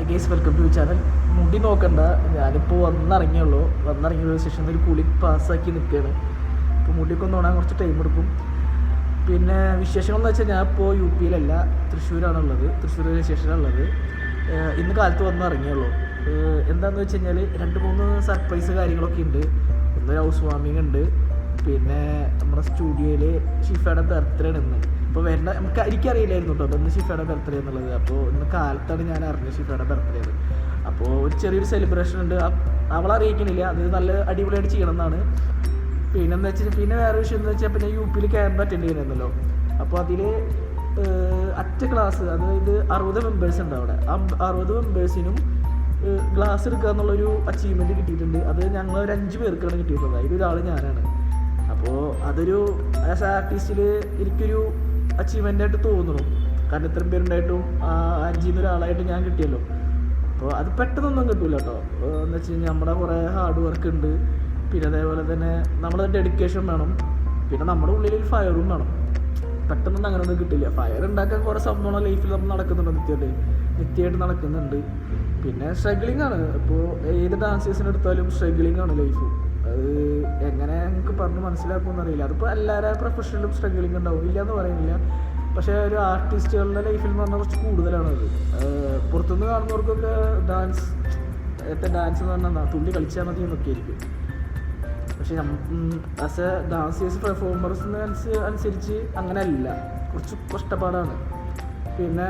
Hi guys, welcome to channel. മുടി നോക്കണ്ട, ഞാനിപ്പോൾ വന്നിറങ്ങിയുള്ള ശേഷം ഒരു കുളി പാസ്സാക്കി നിൽക്കുകയാണ്. ഇപ്പോൾ മുടിയൊക്കെ ഒന്ന് ഓടാൻ കുറച്ച് ടൈം എടുക്കും. പിന്നെ വിശേഷങ്ങളെന്ന് വെച്ചാൽ ഞാൻ ഇപ്പോൾ യു പിയിലല്ല, തൃശ്ശൂർ റെയിൽവേ സ്റ്റേഷനാണുള്ളത്. ഇന്ന് കാലത്ത് വന്നിറങ്ങിയുള്ളൂ. എന്താണെന്ന് വെച്ച് കഴിഞ്ഞാൽ 2-3 സർപ്രൈസ് കാര്യങ്ങളൊക്കെ ഉണ്ട്. ഒന്നൊരു ഹൗസ് വാമിങ് ഉണ്ട്, പിന്നെ നമ്മുടെ സ്റ്റുഡിയോയിൽ ഷിഫയുടെ ബർത്ത്ഡേ ആണ് ഇന്ന്. അപ്പോൾ എനിക്കറിയില്ലായിരുന്നു കേട്ടോ ഇന്ന് ഷിഫയുടെ ബർത്ത്ഡേ എന്നുള്ളത്. അപ്പോൾ ഇന്ന് കാലത്താണ് ഞാൻ അറിഞ്ഞത് ഷിഫയുടെ ബർത്ത്ഡേ ആണ്. അപ്പോൾ ഒരു ചെറിയൊരു സെലിബ്രേഷൻ ഉണ്ട്. അവളെ അറിയിക്കണില്ല, അത് നല്ല അടിപൊളിയായിട്ട് ചെയ്യണം എന്നാണ്. പിന്നെന്താ വെച്ചാൽ പിന്നെ വേറെ വിഷയം എന്താ വെച്ചാൽ പിന്നെ യു പിയിൽ ക്യാമ്പ് അറ്റൻഡ് ചെയ്യുന്നുണ്ടല്ലോ. അപ്പോൾ അതിൽ ക്ലാസ്, അതായത് 60 മെമ്പേഴ്സ് ഉണ്ട് അവിടെ. ആ 60 മെമ്പേഴ്സിനും ക്ലാസ് എടുക്കുക എന്നുള്ളൊരു അച്ചീവ്മെൻറ്റ് കിട്ടിയിട്ടുണ്ട്. അത് ഞങ്ങൾ ഒരു 5 പേർക്കാണ് കിട്ടിയിട്ടുള്ളത്. അതിലൊരാൾ ഞാനാണ്. അപ്പോൾ അതൊരു ആസ് എ ആർട്ടിസ്റ്റിൽ എനിക്കൊരു അച്ചീവ്മെൻ്റായിട്ട് തോന്നുന്നു. കാരണം ഇത്രയും പേരുണ്ടായിട്ടും 5-ൽ ഒരാളായിട്ട് ഞാൻ കിട്ടിയല്ലോ. അപ്പോൾ അത് പെട്ടെന്നൊന്നും കിട്ടില്ല കേട്ടോ. എന്ന് വെച്ച് കഴിഞ്ഞാൽ നമ്മുടെ കുറേ ഹാർഡ് വർക്ക് ഉണ്ട്. പിന്നെ അതേപോലെ തന്നെ നമ്മുടെ ഡെഡിക്കേഷൻ വേണം. പിന്നെ നമ്മുടെ ഉള്ളിലൊരു ഫയറും വേണം. പെട്ടെന്നൊന്നും അങ്ങനെയൊന്നും കിട്ടില്ല. ഫയർ ഉണ്ടാക്കാൻ കുറേ സംഭവം ലൈഫിൽ നമ്മൾ നടക്കുന്നുണ്ട്, നിത്യമായിട്ട് നടക്കുന്നുണ്ട്. പിന്നെ സ്ട്രഗ്ലിംഗ് ആണ്. ഇപ്പോൾ ഏത് ഡാൻസേഴ്സിനെ എടുത്താലും സ്ട്രഗ്ലിംഗ് ആണ് ലൈഫ്. അത് എങ്ങനെ നമുക്ക് പറഞ്ഞ് മനസ്സിലാക്കുമെന്ന് അറിയില്ല. അതിപ്പോൾ എല്ലാവരും പ്രൊഫഷണലും സ്ട്രഗ്ലിംഗ് ഉണ്ടാവും, ഇല്ല എന്ന് പറയുന്നില്ല. പക്ഷേ ഒരു ആർട്ടിസ്റ്റുകളുടെ ലൈഫിൽ എന്ന് പറഞ്ഞാൽ കുറച്ച് കൂടുതലാണത്. പുറത്തുനിന്ന് കാണുന്നവർക്കൊക്കെ ഡാൻസ് എന്ന് പറഞ്ഞാൽ തുള്ളി കളിച്ചാൽ മതി എന്നൊക്കെ ആയിരിക്കും. പക്ഷേ ആസ് എ ഡാൻസേഴ്സ് പെർഫോമേഴ്സിന് അനുസരിച്ച് അങ്ങനെയല്ല, കുറച്ച് കഷ്ടപ്പാടാണ്. പിന്നെ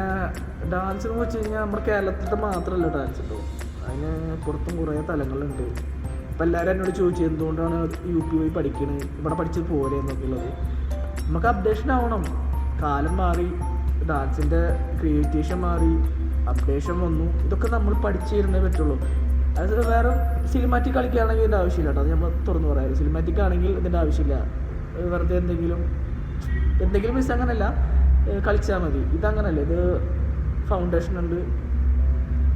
ഡാൻസ് എന്ന് വെച്ച് കഴിഞ്ഞാൽ നമ്മുടെ കേരളത്തിലത്തെ മാത്രമല്ല ഡാൻസ് കേട്ടോ, അതിന് പുറത്തും കുറേ തലങ്ങളുണ്ട്. അപ്പോൾ എല്ലാവരും എന്നോട് ചോദിച്ചു എന്തുകൊണ്ടാണ് യു പി പോയി പഠിക്കണത്, ഇവിടെ പഠിച്ചത് പോലെ എന്നൊക്കെ ഉള്ളത്. നമുക്ക് അപ്ഡേഷൻ ആവണം. കാലം മാറി, ഡാൻസിൻ്റെ ക്രിയേറ്റേഷൻ മാറി, അപ്ഡേഷൻ വന്നു. ഇതൊക്കെ നമ്മൾ പഠിച്ചു തരുന്നേ പറ്റുള്ളൂ. അത് വേറെ സിനിമാറ്റിക് കളിക്കുകയാണെങ്കിൽ ഇതിൻ്റെ ആവശ്യമില്ല കേട്ടോ. അത് നമ്മൾ തുറന്നു പറയാറ്. സിനിമാറ്റിക് ആണെങ്കിൽ ഇതിൻ്റെ ആവശ്യമില്ല. വെറുതെ എന്തെങ്കിലും മിസ് അങ്ങനെയല്ല, കളിച്ചാൽ മതി. ഇതങ്ങനല്ല, ഇത് ഫൗണ്ടേഷൻ ഉണ്ട്,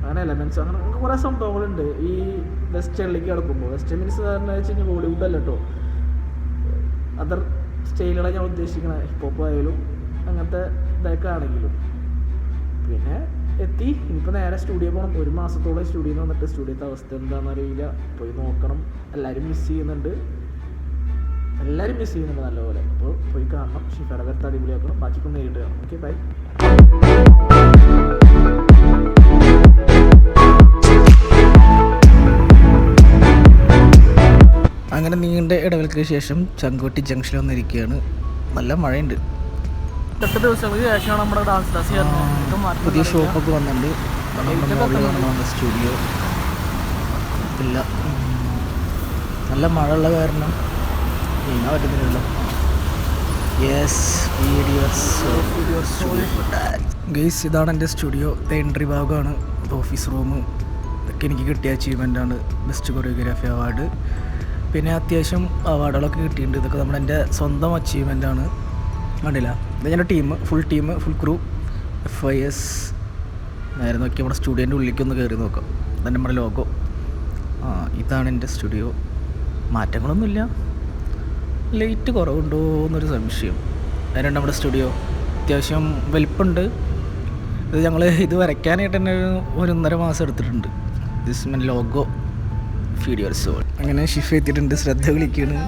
അങ്ങനെ എലമെൻറ്റ്സ്, അങ്ങനെ നമുക്ക് കുറേ സംഭവങ്ങളുണ്ട്. ഈ വെസ്റ്റേണിലേക്ക് കിടക്കുമ്പോൾ വെസ്റ്റേൺ മീൻസ് എന്ന് വെച്ച് കഴിഞ്ഞാൽ ബോളിവുഡ് അല്ല കേട്ടോ, അതർ സ്റ്റൈലുകളാണ് ഞാൻ ഉദ്ദേശിക്കുന്നത്. ഹിപ്പോപ്പ് ആയാലും അങ്ങനത്തെ ഇതൊക്കെ ആണെങ്കിലും. പിന്നെ ഇനിയിപ്പോൾ നേരെ സ്റ്റുഡിയോ പോകണം. 1 മാസത്തോളം സ്റ്റുഡിയോയിൽ വന്നിട്ട് സ്റ്റുഡിയോത്തെ അവസ്ഥ എന്താണെന്ന് അറിയില്ല, പോയി നോക്കണം. എല്ലാവരും മിസ് ചെയ്യുന്നുണ്ട് നല്ലപോലെ. അപ്പോൾ പോയി കാണണം. ഷിഫയുടെ ബർത്ത്ഡേ അടിപൊളിയാക്കണം. ബാക്കിയൊക്കെ നേരിട്ട് കാണണം. Okay, bye. അങ്ങനെ നീണ്ട ഇടവേളയ്ക്ക് ശേഷം ചങ്കോട്ടി ജംഗ്ഷനിൽ വന്നിരിക്കുകയാണ്. നല്ല മഴയുണ്ട്. 8 ദിവസങ്ങൾക്ക് ശേഷമാണ് നമ്മുടെ ഡാൻസ് ക്ലാസ്. പുതിയ ഷോപ്പൊക്കെ വന്നിട്ടുണ്ട്. സ്റ്റുഡിയോ ഇല്ല, നല്ല മഴ ഉള്ള കാരണം ചെയ്യാൻ പറ്റുന്നില്ലല്ലോ. ഗൈസ്, ഇതാണ് എൻ്റെ സ്റ്റുഡിയോ. എൻട്രി ഭാഗമാണ്, ഓഫീസ് റൂം. ഇതൊക്കെ എനിക്ക് കിട്ടിയ അച്ചീവ്മെൻ്റാണ്. ബെസ്റ്റ് കൊറിയോഗ്രാഫി അവാർഡ്, പിന്നെ അത്യാവശ്യം അവാർഡുകളൊക്കെ കിട്ടിയിട്ടുണ്ട്. ഇതൊക്കെ എൻ്റെ സ്വന്തം അച്ചീവ്മെൻ്റാണ്. കണ്ടില്ല, ഇത് ഞങ്ങളുടെ ഫുൾ ക്രൂ FIS. നേരെ നോക്കി നമ്മുടെ സ്റ്റുഡിയോൻ്റെ ഉള്ളിലേക്കൊന്ന് കയറി നോക്കാം. ഇതാണ് നമ്മുടെ ലോഗോ. ഇതാണ് എൻ്റെ സ്റ്റുഡിയോ. മാറ്റങ്ങളൊന്നുമില്ല. ലൈറ്റ് കുറവുണ്ടോ എന്നൊരു സംശയം. അതിനുണ്ട് നമ്മുടെ സ്റ്റുഡിയോ. അത്യാവശ്യം വലിപ്പമുണ്ട്. ഇത് വരയ്ക്കാനായിട്ട് തന്നെ ഒരു 1.5 മാസം എടുത്തിട്ടുണ്ട്. This logo videos. അങ്ങനെ ഷിഫ എത്തിയിട്ടുണ്ട്. ശ്രദ്ധ വിളിക്കുകയാണ്.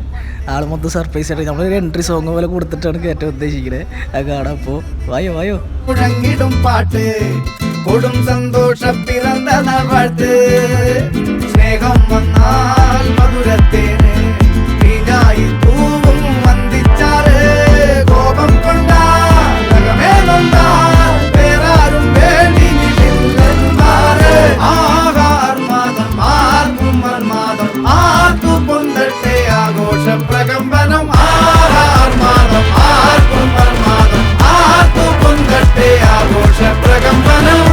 ആൾ മൊത്തം സർപ്രൈസ് ആയിട്ട് നമ്മളൊരു എൻട്രി സോങ് പോലെ കൊടുത്തിട്ടാണ് കയറ്റാൻ ഉദ്ദേശിക്കുന്നത്. അത് കാണാം. അപ്പോൾ വായോ മുഴങ്ങിടും പാട്ട് കൊടും സന്തോഷ പിറന്ന നാൾ വാഴ്ത്ത്. സ്നേഹം വന്നാൽ മധുരത്തേന് തീനായി പൂവും വന്ദിച്ചാറ്. കോപം കൊണ്ടാൽ നഗമേതൊണ്ടാൽ വേറാരും വേണ്ടി നിൽക്കുന്നന്മാര്. ആഹാർമാദം ആർക്കും മർമാദം ആർക്കു പൊന്തട്ടെ ആഘോഷ പ്രകമ്പനം. ആഹാർമാദം ആർക്കും മർമാദം ആർക്കു പൊന്തട്ടെ ആഘോഷ പ്രകമ്പനം.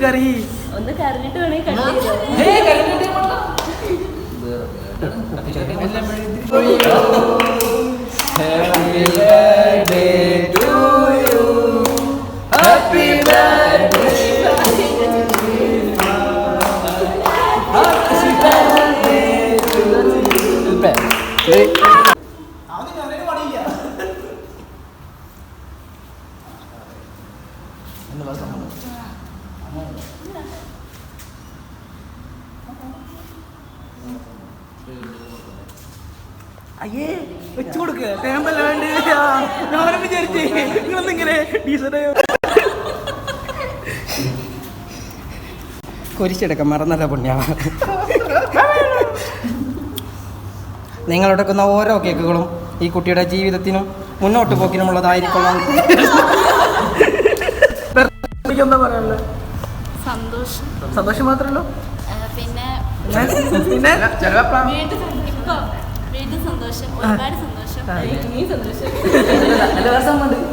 കറി ഒന്ന് കറിഞ്ഞിട്ട് വേണേ അയ്യേ വെച്ചു കൊടുക്കുക തേമ്പല്ലാണ്ട് ഞാനും വിചാരിച്ചേ നിങ്ങളെന്തിങ്ങനെ ഡീസൻ്റായോ കുരിശെടുക്കാൻ മറന്നല്ല പുണ്യ. നിങ്ങളെടുക്കുന്ന ഓരോ കേക്കുകളും ഈ കുട്ടിയുടെ ജീവിതത്തിനും മുന്നോട്ട് പോക്കിനുമുള്ളതായിരിക്കണം. എന്താ പറയാനുള്ളത്? സന്തോഷം. സന്തോഷം മാത്രമല്ലോ, പിന്നെ പിന്നെ വീട്ടിൽ സന്തോഷം, ഒരുപാട് സന്തോഷം.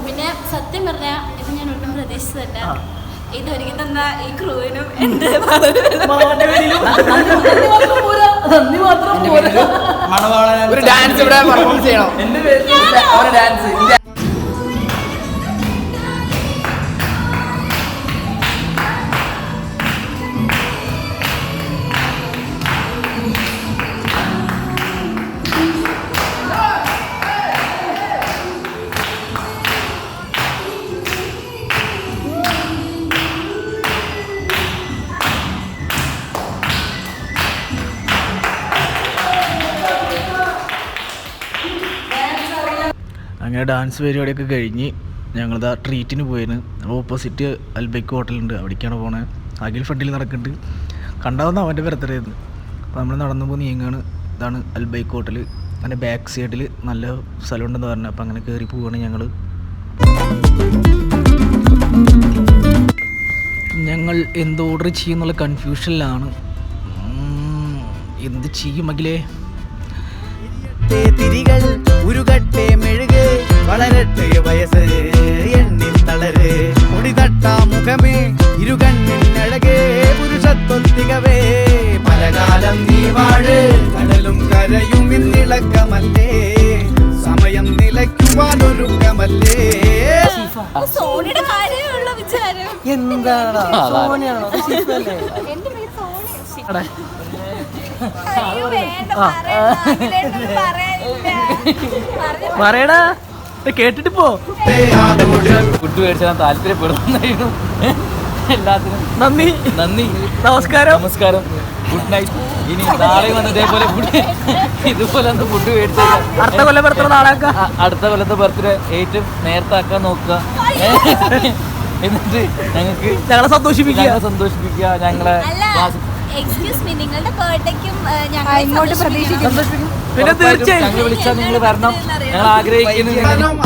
പിന്നെ സത്യം പറഞ്ഞാൽ ഇത് ഞാൻ ഒട്ടും പ്രതീക്ഷിച്ചതല്ല. ഇത് ഒരുക്കി തന്ന ഈ ക്രൂവിനും എന്റെ ഒരു ഡാൻസ് ഇവിടെ പെർഫോം ചെയ്യണം. ഡാൻസ് അങ്ങനെ ഡാൻസ് പരിപാടിയൊക്കെ കഴിഞ്ഞ് ഞങ്ങളിതാ ട്രീറ്റിന് പോയിരുന്നു. ഓപ്പോസിറ്റ് അൽബൈക്ക് ഹോട്ടലുണ്ട്, അവിടേക്കാണ് പോണത്. അഖിൽ ഫ്രണ്ടിൽ നടക്കുന്നുണ്ട്, കണ്ടാവുന്ന അവൻ്റെ ബർത്ത്ഡേന്ന്. അപ്പോൾ നമ്മൾ നടന്നു പോകുന്ന നീങ്ങാണ്. ഇതാണ് അൽബൈക്ക് ഹോട്ടൽ. അതിൻ്റെ ബാക്ക് സൈഡിൽ നല്ല സ്ഥലമുണ്ടെന്ന് പറഞ്ഞു. അപ്പോൾ അങ്ങനെ കയറി പോവുകയാണ് ഞങ്ങൾ. ഞങ്ങൾ എന്ത് ഓർഡർ ചെയ്യുന്നുള്ള കൺഫ്യൂഷനിലാണ്. എന്ത് ചെയ്യും അഖിലേ? തിരികൾ ഉരുകട്ടെ മെഴുക് വളരട്ടെ വയസ്സ് എണ്ണിൽ തളര് മുടിതട്ടാ മുഖമേ ഇരുകണ്ണിൻ അഴകേ പുരുഷത്വത്തികവേ പലകാലം നീ വാഴ് കടലും കരയും ഇന്നിളക്കമല്ലേ സമയം നിലയ്ക്കുവാനൊരുക്കമല്ലേ. സോണിയുടെ കാര്യമുള്ള വിചാരം. എന്താണോ സോണിയാണോ? എന്റെ പേര് സോണി. പറയടാ, കേട്ടിട്ട് പോ. ഫുഡ് മേടിച്ചാൽ താല്പര്യപ്പെടുന്നു. എല്ലാത്തിനും നന്ദി, നന്ദി, നമസ്കാരം. നമസ്കാരം, ഗുഡ് നൈറ്റ്. ഇനി നാളെ വന്ന് ഇതേപോലെ ഫുഡ് ഇതുപോലെ ഒന്ന് ഫുഡ് മേടിച്ചാൽ അടുത്ത കൊല്ലം ബർത്ത്ഡേ നാളാക്കാം. അടുത്ത കൊല്ലത്തെ ബർത്ത്ഡേ ഏറ്റവും നേരത്തെ ആക്കാൻ നോക്കുക. എന്നിട്ട് ഞങ്ങളെ സന്തോഷിപ്പിക്കുക. ഞങ്ങളെ എക്സ്ക്യൂസ് മീ, നിങ്ങളുടെ ബർത്ത്ഡേക്കും ഇങ്ങോട്ട് പ്രതീക്ഷിക്കുന്നു. പിന്നെ തീർച്ചയായും ഞങ്ങൾ വിളിച്ചാൽ നിങ്ങൾ വരണം. ഞങ്ങൾ ആഗ്രഹിക്കുന്നു. മാനം